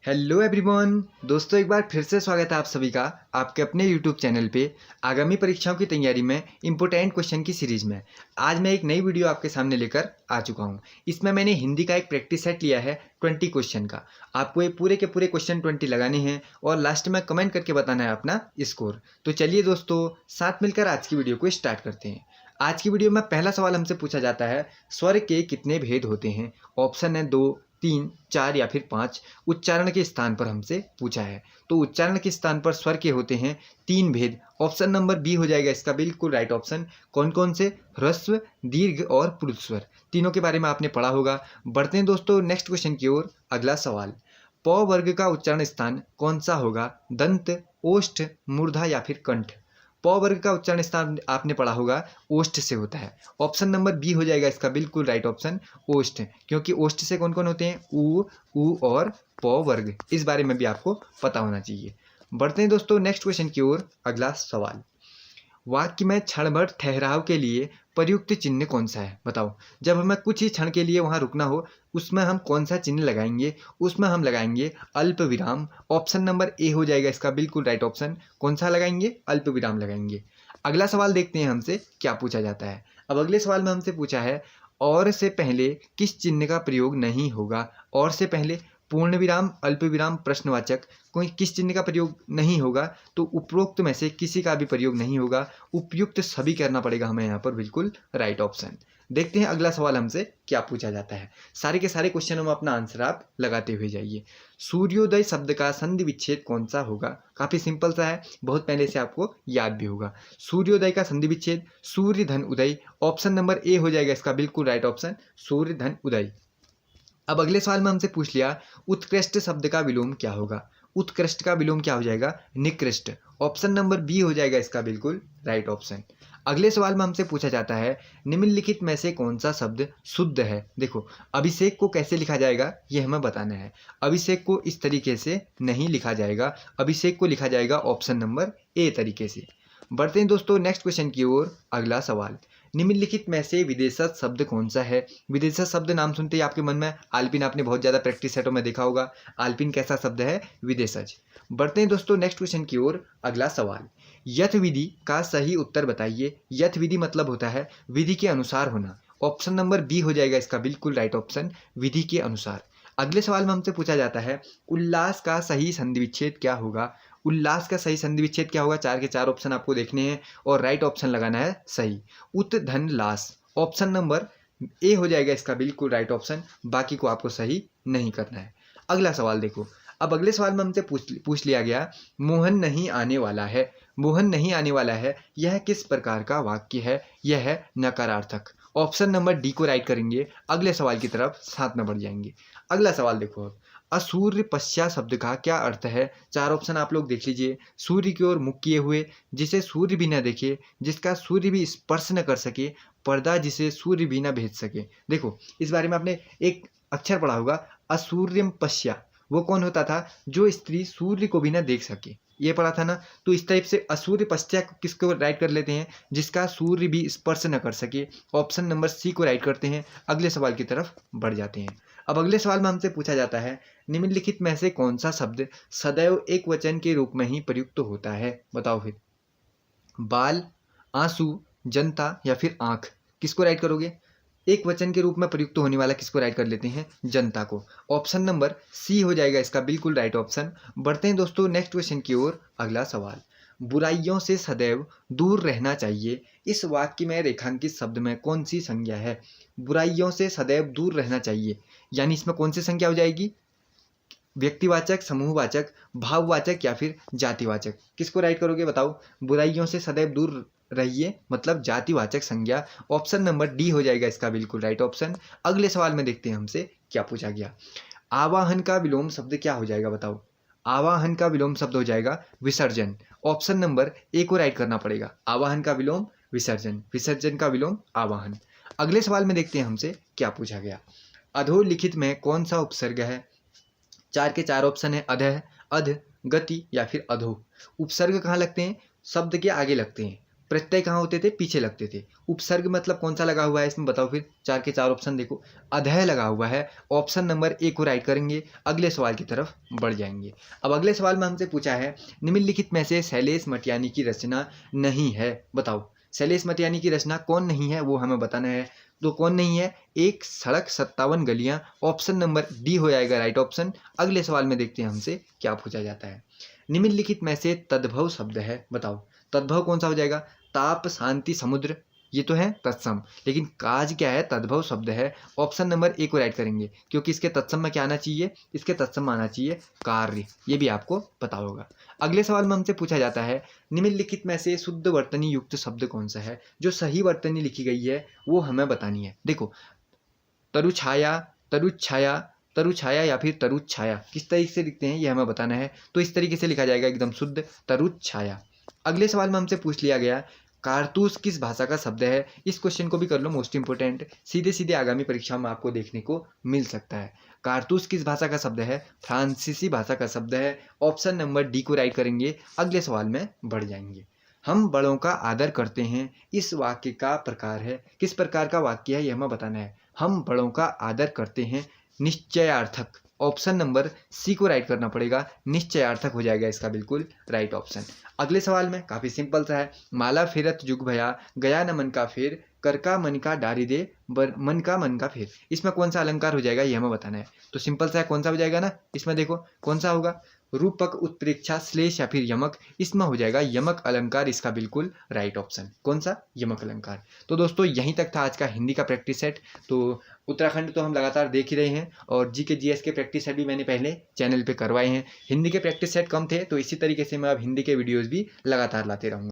Hello everyone दोस्तों, एक बार फिर से स्वागत है आप सभी का आपके अपने यूट्यूब चैनल पे आगामी परीक्षाओं की तैयारी में इंपॉर्टेंट क्वेश्चन की सीरीज में। आज मैं एक नई वीडियो आपके सामने लेकर आ चुका हूँ। इसमें मैंने हिंदी का एक प्रैक्टिस सेट लिया है 20 क्वेश्चन का। आपको ये पूरे के पूरे क्वेश्चन 20 लगाने हैं और लास्ट में कमेंट करके बताना है अपना स्कोर। तो चलिए दोस्तों, साथ मिलकर आज की वीडियो को स्टार्ट करते हैं। आज की वीडियो में पहला सवाल हमसे पूछा जाता है, स्वर के कितने भेद होते हैं? ऑप्शन है 2, 3, 4 या फिर 5। उच्चारण के स्थान पर हमसे पूछा है, तो उच्चारण के स्थान पर स्वर के होते हैं 3 भेद। ऑप्शन नंबर बी हो जाएगा इसका बिल्कुल राइट ऑप्शन। कौन कौन से? ह्रस्व, दीर्घ और पुरुष स्वर। तीनों के बारे में आपने पढ़ा होगा। बढ़ते हैं दोस्तों नेक्स्ट क्वेश्चन की ओर। अगला सवाल, प वर्ग का उच्चारण स्थान कौन सा होगा? दंत, ओष्ठ, मूर्धा या फिर कंठ। प वर्ग का उच्चारण स्थान आपने पढ़ा होगा ओष्ठ से होता है। ऑप्शन नंबर बी हो जाएगा इसका बिल्कुल राइट ऑप्शन, ओष्ठ। क्योंकि ओष्ठ से कौन कौन होते हैं? उ और प वर्ग। इस बारे में भी आपको पता होना चाहिए। बढ़ते हैं दोस्तों नेक्स्ट क्वेश्चन की ओर। अगला सवाल, वाक्य में क्षण भर ठहराव के लिए प्रयुक्त चिन्ह कौन सा है? बताओ। जब हमें कुछ ही क्षण के लिए वहां रुकना हो, उसमें हम कौन सा चिन्ह लगाएंगे? उसमें हम लगाएंगे अल्प विराम। ऑप्शन नंबर ए हो जाएगा इसका बिल्कुल राइट ऑप्शन। कौन सा लगाएंगे? अल्प विराम लगाएंगे। अगला सवाल देखते हैं हमसे क्या पूछा जाता है। अब अगले सवाल में हमसे पूछा है, और से पहले किस चिन्ह का प्रयोग नहीं होगा? और से पहले पूर्ण विराम, अल्प विराम, प्रश्नवाचक, कोई किस चिन्ह का प्रयोग नहीं होगा? तो उपरोक्त में से किसी का भी प्रयोग नहीं होगा। उपयुक्त सभी करना पड़ेगा हमें यहाँ पर बिल्कुल राइट ऑप्शन। देखते हैं अगला सवाल हमसे क्या पूछा जाता है। सारे के सारे क्वेश्चनों में अपना आंसर आप लगाते हुए जाइए। सूर्योदय शब्द का संधि विच्छेद कौन सा होगा? काफी सिंपल सा है, बहुत पहले से आपको याद भी होगा। सूर्योदय का संधि विच्छेद सूर्य धन उदय। ऑप्शन नंबर ए हो जाएगा इसका बिल्कुल राइट ऑप्शन, सूर्य धन उदय। अब अगले सवाल में हमसे पूछ लिया, उत्कृष्ट शब्द का विलोम क्या होगा? उत्कृष्ट का विलोम क्या हो जाएगा? निकृष्ट। ऑप्शन नंबर बी हो जाएगा इसका बिल्कुल राइट ऑप्शन। अगले सवाल में हमसे पूछा जाता है, निम्नलिखित में से कौन सा शब्द शुद्ध है? देखो, अभिषेक को कैसे लिखा जाएगा ये हमें बताना है। अभिषेक को इस तरीके से नहीं लिखा जाएगा, अभिषेक को लिखा जाएगा ऑप्शन नंबर ए तरीके से। बढ़ते हैं दोस्तों नेक्स्ट क्वेश्चन की ओर। अगला सवाल, निम्नलिखित में से विदेशज शब्द कौन सा है? विदेशज शब्द नाम सुनते ही आपके मन में आल्पिन, आपने बहुत ज्यादा प्रैक्टिस सेटों में देखा होगा। आल्पिन कैसा शब्द है? विदेशज। बढ़ते हैं दोस्तों नेक्स्ट क्वेश्चन की ओर। अगला सवाल, यथ विधि का सही उत्तर बताइए। यथ विधि मतलब होता है विधि के अनुसार होना। ऑप्शन नंबर बी हो जाएगा इसका बिल्कुल राइट ऑप्शन, विधि के अनुसार। अगले सवाल में हमसे पूछा जाता है, उल्लास का सही संधि विच्छेद क्या होगा? उल्लास का सही संधि विच्छेद क्या होगा? 4 के 4 ऑप्शन आपको देखने हैं और राइट ऑप्शन लगाना है सही। उत धन लास। ऑप्शन नंबर ए हो जाएगा इसका बिल्कुल राइट ऑप्शन, बाकी को आपको सही नहीं करना है। अगला सवाल देखो। अब अगले सवाल में हमसे पूछ लिया गया, मोहन नहीं आने वाला है। मोहन नहीं आने वाला है, यह किस प्रकार का वाक्य है? यह है नकारार्थक। ऑप्शन नंबर डी को राइट करेंगे, अगले सवाल की तरफ साथ में बढ़ जाएंगे। अगला सवाल देखो। अब असूर्य पश्चा शब्द का क्या अर्थ है? 4 ऑप्शन आप लोग देख लीजिए। सूर्य की ओर मुख किए हुए, जिसे सूर्य भी न देखे, जिसका सूर्य भी स्पर्श न कर सके, पर्दा जिसे सूर्य भी न भेज सके। देखो, इस बारे में आपने एक अक्षर पढ़ा होगा, असूर्यम पश्या। वो कौन होता था? जो स्त्री सूर्य को भी न देख सके, ये पढ़ा था ना। तो इस टाइप से असूर्य पश्चा किसको राइट कर लेते हैं? जिसका सूर्य भी स्पर्श न कर सके। ऑप्शन नंबर सी को राइट करते हैं, अगले सवाल की तरफ बढ़ जाते हैं। अब अगले सवाल में हमसे पूछा जाता है, निम्नलिखित में से कौन सा शब्द सदैव एक वचन के रूप में ही प्रयुक्त होता है? बताओ फिर। बाल, आंसू, जनता या फिर आंख, किसको राइट करोगे? एक वचन के रूप में प्रयुक्त होने वाला किसको राइट कर लेते हैं? जनता को। ऑप्शन नंबर सी हो जाएगा इसका बिल्कुल राइट ऑप्शन। बढ़ते हैं दोस्तों नेक्स्ट क्वेश्चन की ओर। अगला सवाल, बुराइयों से सदैव दूर रहना चाहिए। इस वाक्य में रेखांकित शब्द में कौन सी संज्ञा है? बुराइयों से सदैव दूर रहना चाहिए, यानी इसमें कौन सी संज्ञा हो जाएगी? व्यक्तिवाचक, समूहवाचक, भाववाचक या फिर जातिवाचक, किसको राइट करोगे बताओ? बुराइयों से सदैव दूर रहिए मतलब जातिवाचक संज्ञा। ऑप्शन नंबर डी हो जाएगा इसका बिल्कुल राइट ऑप्शन। अगले सवाल में देखते हैं हमसे क्या पूछा गया। आवाहन का विलोम शब्द क्या हो जाएगा? बताओ। आवाहन का विलोम शब्द हो जाएगा विसर्जन। ऑप्शन नंबर ए को राइट करना पड़ेगा। आवाहन का विलोम विसर्जन, विसर्जन का विलोम आवाहन। अगले सवाल में देखते हैं हमसे क्या पूछा गया। अधोलिखित में कौन सा उपसर्ग है? 4 के 4 ऑप्शन है, अधः, अध, गति या फिर अधो। उपसर्ग कहाँ लगते हैं? शब्द के आगे लगते हैं। प्रत्यय कहाँ होते थे, पीछे लगते थे। उपसर्ग मतलब कौन सा लगा हुआ है इसमें बताओ फिर, 4 के 4 ऑप्शन देखो, अधय लगा हुआ है। ऑप्शन नंबर ए को राइट करेंगे, अगले सवाल की तरफ बढ़ जाएंगे। अब अगले सवाल में हमसे पूछा है निम्नलिखित में से शैलेश मटियानी की रचना नहीं है, बताओ शैलेश मटियानी की रचना कौन नहीं है वो हमें बताना है। तो कौन नहीं है, एक सड़क 57 गलियां, ऑप्शन नंबर डी हो जाएगा राइट ऑप्शन। अगले सवाल में देखते हैं हमसे क्या पूछा जाता है। निम्नलिखित में से तद्भव शब्द है, बताओ तद्भव कौन सा हो जाएगा, ताप शांति समुद्र, ये तो है तत्सम, लेकिन काज क्या है, तद्भव शब्द है। ऑप्शन नंबर ए को राइट करेंगे, क्योंकि इसके तत्सम में क्या आना चाहिए, इसके तत्सम में आना चाहिए कार्य, ये भी आपको पता होगा। अगले सवाल में हमसे पूछा जाता है निम्नलिखित में से शुद्ध वर्तनी युक्त शब्द कौन सा है, जो सही वर्तनी लिखी गई है वो हमें बतानी है। देखो तरुछाया, तरुछाया, तरुछाया या फिर तरुछाया किस तरीके से लिखते हैं ये हमें बताना है। तो इस तरीके से लिखा जाएगा एकदम शुद्ध, तरुछाया। अगले सवाल में हमसे पूछ लिया गया कारतूस किस भाषा का शब्द है। इस क्वेश्चन को भी कर लो, मोस्ट इंपोर्टेंट, सीधे सीधे आगामी परीक्षा में आपको देखने को मिल सकता है। कारतूस किस भाषा का शब्द है, फ्रांसीसी भाषा का शब्द है। ऑप्शन नंबर डी को राइट करेंगे, अगले सवाल में बढ़ जाएंगे। हम बड़ों का आदर करते हैं, इस वाक्य का प्रकार है, किस प्रकार का वाक्य है ये हमें बताना है। हम बड़ों का आदर करते हैं, निश्चयार्थक, ऑप्शन नंबर सी को राइट करना पड़ेगा, निश्चयार्थक हो जाएगा इसका बिल्कुल राइट ऑप्शन। अगले सवाल में काफी सिंपल सा है, माला फेरत जुग भया, गया न मन का फेर, कर का मन का डारी दे, मन का फेर, इसमें कौन सा अलंकार हो जाएगा ये हमें बताना है। तो सिंपल सा है, कौन सा हो जाएगा ना, इसमें देखो कौन सा होगा, रूपक उत्प्रेक्षा श्लेष या फिर यमक, इसमें हो जाएगा यमक अलंकार, इसका बिल्कुल राइट ऑप्शन। कौन सा, यमक अलंकार। तो दोस्तों यहीं तक था आज का हिंदी का प्रैक्टिस सेट। तो उत्तराखंड तो हम लगातार देख ही रहे हैं, और जी के जीएस के प्रैक्टिस सेट भी मैंने पहले चैनल पे करवाए हैं। हिंदी के प्रैक्टिस सेट कम थे, तो इसी तरीके से मैं अब हिंदी के वीडियोज़ भी लगातार लाते रहूँगा।